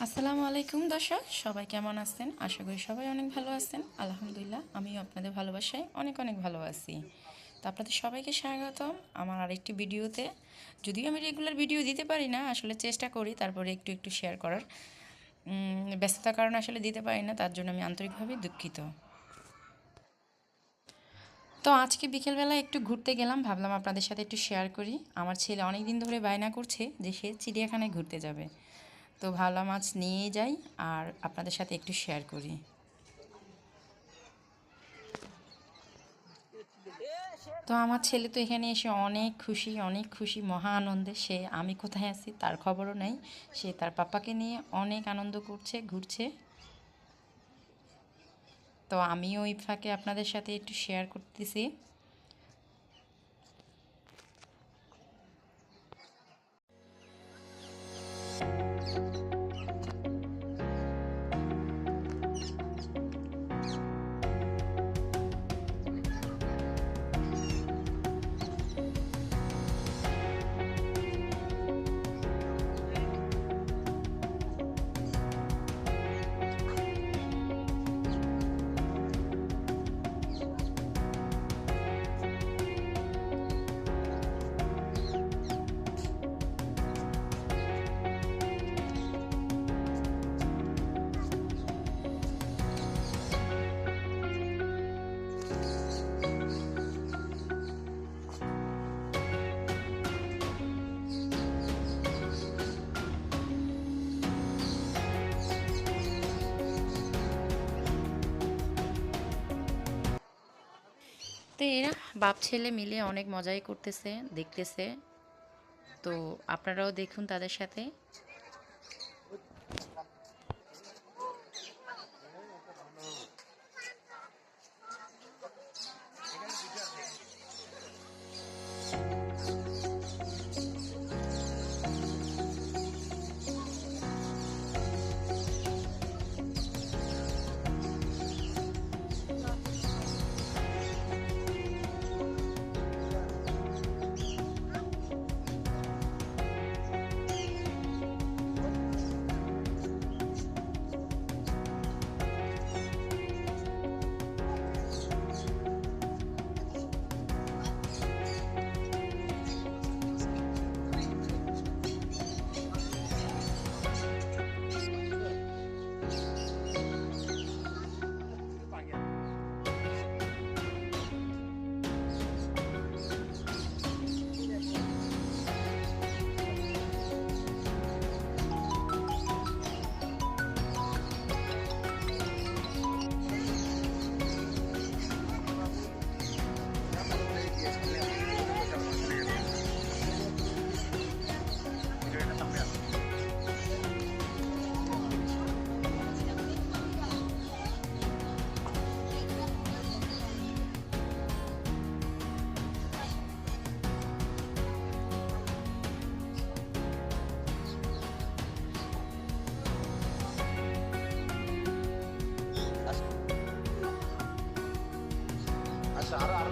আসসালামু আলাইকুম দর্শক, সবাই কেমন আছেন? আশা করি সবাই অনেক ভালো আছেন। আলহামদুলিল্লাহ, আমিও আপনাদের ভালোবাসায় অনেক অনেক ভালো আছি। তো আপনাদের সবাইকে স্বাগতম আমার আরেকটি ভিডিওতে। যদিও আমি রেগুলার ভিডিও দিতে পারি না, আসলে চেষ্টা করি তারপরে একটু একটু শেয়ার করার। ব্যস্ততার কারণে আসলে দিতে পারি না, তার জন্য আমি আন্তরিকভাবে দুঃখিত। তো আজকে বিকেলবেলা একটু ঘুরতে গেলাম, ভাবলাম আপনাদের সাথে একটু শেয়ার করি। আমার ছেলে অনেক দিন ধরে বায়না করছে যে সে চিড়িয়াখানায় ঘুরতে যাবে। তো ভাবলাম আজ নিয়ে যাই আর আপনাদের সাথে একটু শেয়ার করি। তো আমার ছেলে তো এখানে এসে অনেক খুশি মহা আনন্দে। সে আমি কোথায় আছি তার খবরও নেই। সে তার পাপাকে নিয়ে অনেক আনন্দ করছে, ঘুরছে। তো আমিও ওই ফাঁকে আপনাদের সাথে একটু শেয়ার করতেছি। তো এরা বাপ ছেলে মিলে অনেক মজাই করতেছে, দেখতেছে। তো আপনারাও দেখুন তাদের সাথে। আচ্ছা আরো আরো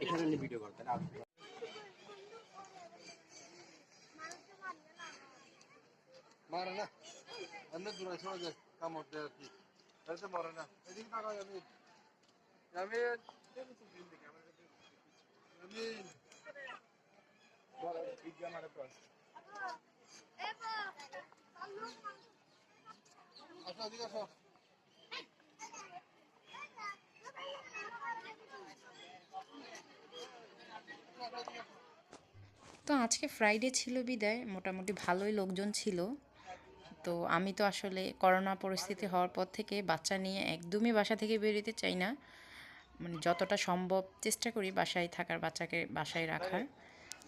এখানে ভিডিও করতে না মারে না এমনি দূরে চলে যায় কাম হতে আর কি তাহলে মরে না এদিকে টাকা যাবে আমি আমি বড় বিজ্ঞান আর আসো এদিকে আসো। তো আজকে ফ্রাইডে ছিল বিদায় মোটামুটি ভালোই লোকজন ছিল। তো আমি তো আসলে করোনা পরিস্থিতি হওয়ার পর থেকে বাচ্চা নিয়ে একদমই বাসা থেকে বেরোতে চাই না, মানে যতটা সম্ভব চেষ্টা করি বাসায় থাকার, বাচ্চাকে বাসায় রাখার।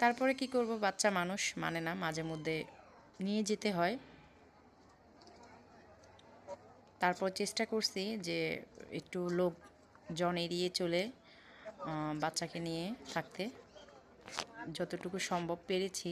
তারপরে কি করব, বাচ্চা মানুষ মানে না, মাঝে মধ্যে নিয়ে যেতে হয়। তারপর চেষ্টা করছি যে একটু লোকজন এড়িয়ে চলে বাচ্চাকে নিয়ে থাকতে, যতটুকু সম্ভব পেরেছি।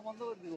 বন্ধ করে দিব।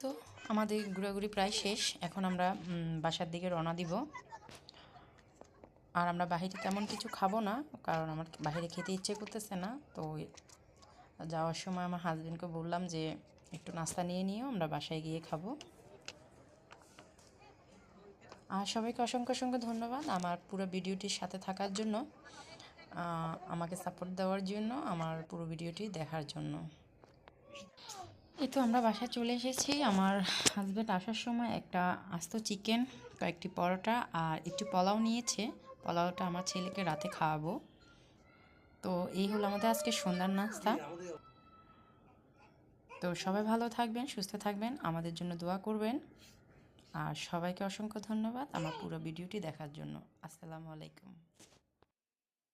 তো আমাদের ঘোরাঘুরি প্রায় শেষ, এখন আমরা বাসার দিকে রওনা দিব। আর আমরা বাহিরে তেমন কিছু খাবো না, কারণ আমার বাহিরে খেতে ইচ্ছে করতেছে না। তো যাওয়ার সময় আমার হাজবেন্ডকে বললাম যে একটু নাস্তা নিয়ে নিও, আমরা বাসায় গিয়ে খাবো। আর সবাইকে অসংখ্য অসংখ্য ধন্যবাদ আমার পুরো ভিডিওটির সাথে থাকার জন্য, আমাকে সাপোর্ট দেওয়ার জন্য, আমার পুরো ভিডিওটি দেখার জন্য। এই তো আমরা বাসায় চলে এসেছি। আমার হাজব্যান্ড আসার সময় একটা আস্ত চিকেন, কয়েকটি পরোটা আর একটু পোলাও নিয়েছে। পোলাওটা আমার ছেলেকে রাতে খাওয়াবো। তো এই হলো আমাদের আজকে সন্ধ্যার নাস্তা। তো সবাই ভালো থাকবেন, সুস্থ থাকবেন, আমাদের জন্য দোয়া করবেন। আর সবাইকে অসংখ্য ধন্যবাদ আমার পুরো ভিডিওটি দেখার জন্য। আসসালামু আলাইকুম।